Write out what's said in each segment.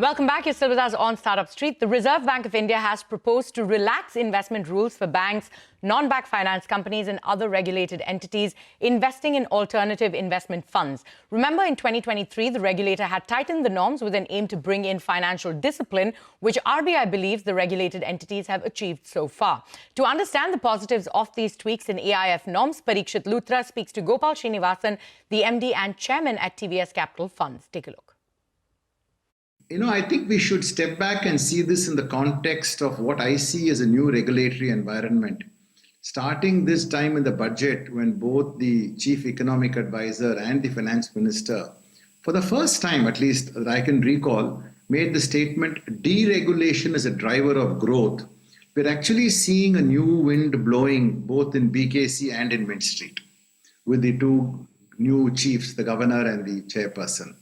Welcome back. You're still with us on Startup Street. The Reserve Bank of India has proposed to relax investment rules for banks, non-bank finance companies and other regulated entities investing in alternative investment funds. Remember, in 2023, the regulator had tightened the norms with an aim to bring in financial discipline, which RBI believes the regulated entities have achieved so far. To understand the positives of these tweaks in AIF norms, Parikshit Luthra speaks to Gopal Srinivasan, the MD and chairman at TVS Capital Funds. Take a look. I think we should step back and see this in the context of what I see as a new regulatory environment. Starting this time in the budget, when both the chief economic advisor and the finance minister, for the first time at least that I can recall, made the statement, deregulation is a driver of growth. We're actually seeing a new wind blowing both in BKC and in Mint Street with the two new chiefs, the governor and the chairperson.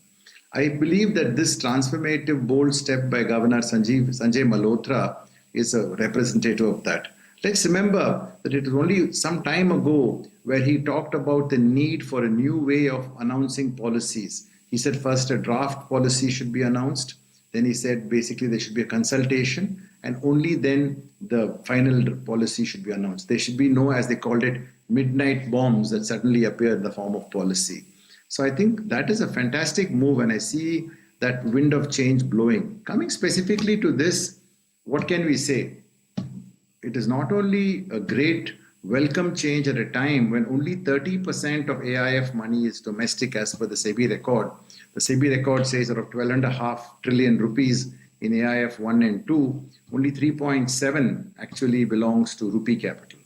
I believe that this transformative, bold step by Governor Sanjay Malhotra is a representative of that. Let's remember that it was only some time ago where he talked about the need for a new way of announcing policies. He said first a draft policy should be announced. Then he said basically there should be a consultation and only then the final policy should be announced. There should be no, as they called it, midnight bombs that suddenly appear in the form of policy. So I think that is a fantastic move and I see that wind of change blowing. Coming specifically to this, what can we say? It is not only a great welcome change at a time when only 30% of AIF money is domestic as per the SEBI record. The SEBI record says that of 12.5 trillion rupees in AIF 1 and 2, only 3.7 actually belongs to rupee capital.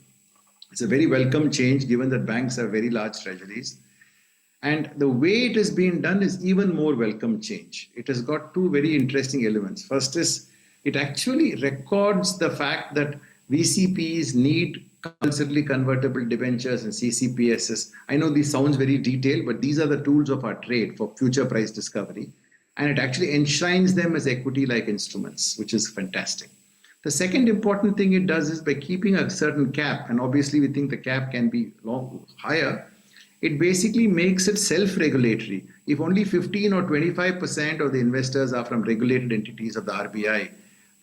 It's a very welcome change given that banks have very large treasuries. And the way it is being done is even more welcome change. It has got two very interesting elements. First is it actually records the fact that VCPs need compulsorily convertible debentures and CCPSs. I know this sounds very detailed, but these are the tools of our trade for future price discovery. And it actually enshrines them as equity-like instruments, which is fantastic. The second important thing it does is by keeping a certain cap, and obviously we think the cap can be higher, it basically makes it self-regulatory. If only 15 or 25% of the investors are from regulated entities of the RBI,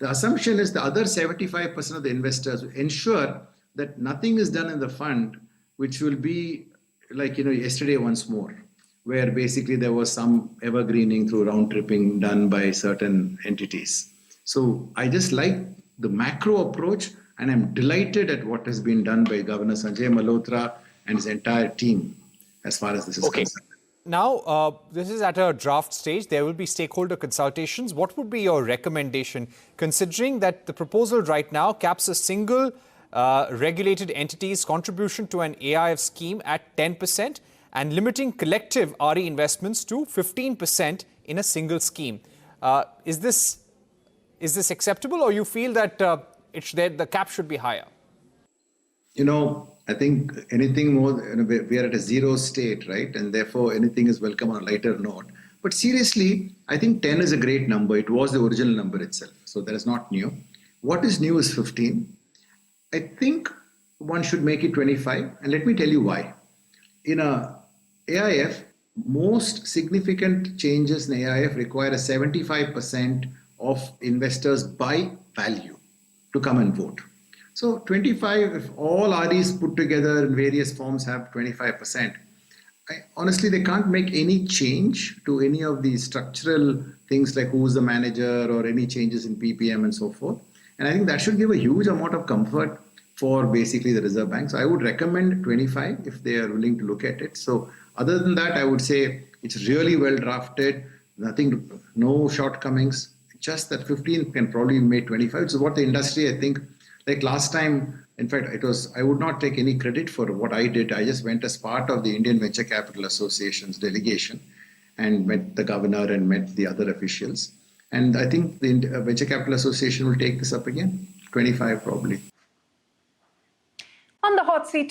the assumption is the other 75% of the investors will ensure that nothing is done in the fund, which will be like, yesterday once more, where basically there was some evergreening through round tripping done by certain entities. So I just like the macro approach and I'm delighted at what has been done by Governor Sanjay Malhotra and his entire team as far as this is concerned. Now, this is at a draft stage. There will be stakeholder consultations. What would be your recommendation, considering that the proposal right now caps a single regulated entity's contribution to an AIF scheme at 10% and limiting collective RE investments to 15% in a single scheme? Is this acceptable, or you feel that the cap should be higher? I think anything more, we are at a zero state, right? And therefore anything is welcome on a lighter note. But seriously, I think 10 is a great number. It was the original number itself. So that is not new. What is new is 15. I think one should make it 25. And let me tell you why. In a AIF, most significant changes in AIF require a 75% of investors by value to come and vote. So 25, if all REs put together in various forms have 25%, honestly, they can't make any change to any of the structural things like who's the manager or any changes in PPM and so forth. And I think that should give a huge amount of comfort for basically the Reserve Bank. So I would recommend 25 if they are willing to look at it. So other than that, I would say it's really well drafted, no shortcomings, just that 15 can probably make 25. So what the industry, I think, like last time, in fact, I would not take any credit for what I did. I just went as part of the Indian Venture Capital Association's delegation and met the governor and met the other officials. And I think the Venture Capital Association will take this up again, 25 probably. On the hot seat